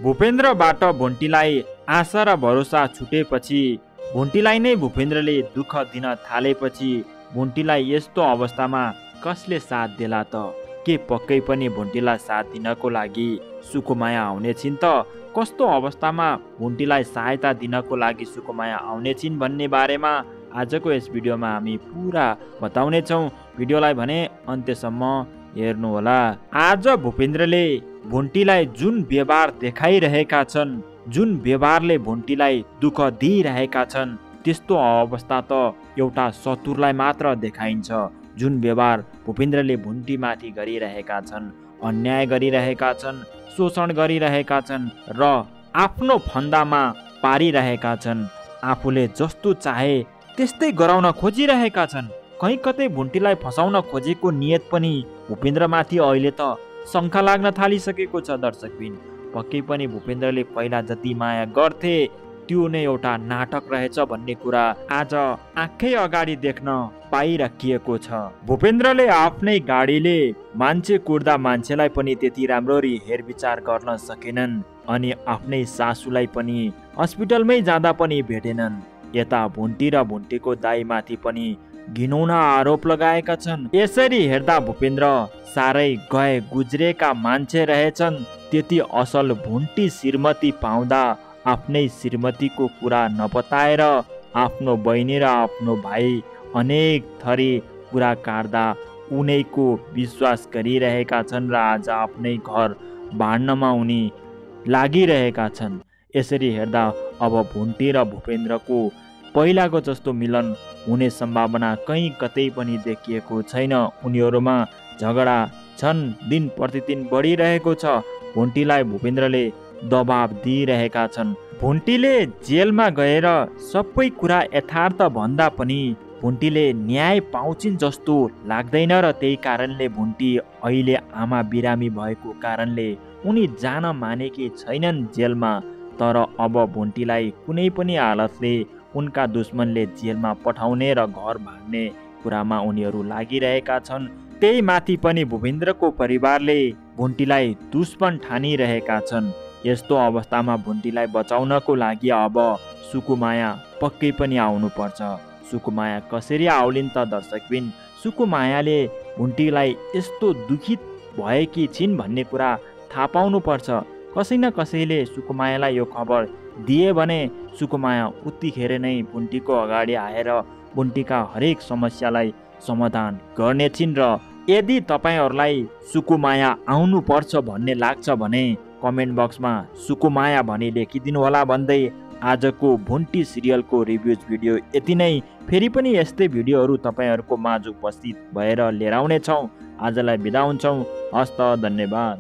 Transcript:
भूपेन्द्रबाट भुन्टीलाई आशा र भरोसा छुटेपछि भुन्टीलाई नै भूपेन्द्रले दुःख दिन थालेपछि भुन्टीलाई यस्तो अवस्थामा कसले साथ देला त? के पक्कै पनि भुन्टीलाई साथ दिनको लागि सुकुमाया आउनेछिन् त? कस्तो अवस्थामा भुन्टीलाई सहायता दिनको लागि सुकुमाया आउनेछिन् भन्ने बारेमा आजको यस भिडियोमा हामी पुरा बताउनेछौँ। भिडियोलाई भने अन्त्यसम्म हेर्नुहोला। आज भूपेन्द्रले भुन्टीलाई जुन व्यवहार देखाइरहेका छन्, जुन व्यवहारले भुन्टीलाई दुःख दिइरहेका छन्, त्यस्तो अवस्था त एउटा शत्रुलाई मात्र देखाइन्छ। जुन व्यवहार भूपेन्द्रले भुन्टीमाथि गरिरहेका छन्, अन्याय गरिरहेका छन्, शोषण गरिरहेका छन् र आफ्नो फन्दामा पारिरहेका छन्, आफूले जस्तो चाहे त्यस्तै गराउन खोजिरहेका छन्। कहीँ कतै भुन्टीलाई फसाउन खोजेको नियत पनि भूपेन्द्रमाथि अहिले त शङ्का लाग्न थालिसकेको छ। दर्शकबिन, पक्कै पनि भूपेन्द्रले पहिला जति माया गर्थे त्यो नै एउटा नाटक रहेछ भन्ने कुरा आज आँखै अगाडि देख्न पाइराखिएको छ। भूपेन्द्रले आफ्नै गाडीले मान्छे कुर्दा मान्छेलाई पनि त्यति राम्ररी हेरविचार गर्न सकेनन् अनि आफ्नै सासूलाई पनि हस्पिटलमै जाँदा पनि भेटेनन्। यता भुन्टी र भुन्टीको दाइमाथि पनि घिनौना आरोप लगाएका छन्। यसरी हेर्दा भूपेन्द्र साह्रै गए गुज्रेका मान्छे रहेछन्। त्यति असल भुन्टी श्रीमती पाउँदा आफ्नै श्रीमतीको कुरा नबताएर आफ्नो बहिनी र आफ्नो भाइ अनेक थरी कुरा काट्दा उनैको विश्वास गरिरहेका छन् र आज आफ्नै घर भाड्नमा उनी लागिरहेका छन्। यसरी हेर्दा अब भुन्टी र भूपेन्द्रको पहिलाको जस्तो मिलन हुने सम्भावना कहीँ कतै पनि देखिएको छैन। उनीहरूमा झगडा झन् दिन प्रतिदिन बढिरहेको छ। भुन्टीलाई भूपेन्द्रले दबाब दिइरहेका छन्। भुन्टीले जेलमा गएर सबै कुरा यथार्थ भन्दा पनि भुन्टीले न्याय पाउँछिन् जस्तो लाग्दैन र त्यही कारणले भुन्टी अहिले आमा बिरामी भएको कारणले उनी जान मानेकी छैनन् जेलमा। तर अब भुन्टीलाई कुनै पनि हालतले उनका दुश्मनले जेलमा पठाउने र घर भाग्ने कुरामा उनीहरू लागिरहेका छन्। त्यही माथि पनि भूपेन्द्रको परिवारले भुन्टीलाई दुश्मन ठानिरहेका छन्। यस्तो अवस्थामा भुन्टीलाई बचाउनको लागि अब सुकुमाया पक्कै पनि आउनुपर्छ। सुकुमाया कसरी आउलिन् त दर्शकबिन? सुकुमायाले भुन्टीलाई यस्तो दुखित भएकी छिन् भन्ने कुरा थाहा पाउनुपर्छ। कसै न कसैले सुकुमायालाई यो खबर दिए भने सुकुमाया उतिखेर नै भुन्टीको अगाडि आएर भुन्टीका हरेक समस्यालाई समाधान गर्नेछिन्। र यदि तपाईँहरूलाई सुकुमाया आउनुपर्छ भन्ने लाग्छ भने कमेन्ट बक्समा सुकुमाया भनी लेखिदिनु होला भन्दै आजको भुन्टी सिरियलको रिभ्युज भिडियो यति नै। फेरि पनि यस्तै भिडियोहरू तपाईँहरूको माझ उपस्थित भएर लिएर आउनेछौँ। आजलाई बिदा हुन्छौँ। हस्त, धन्यवाद।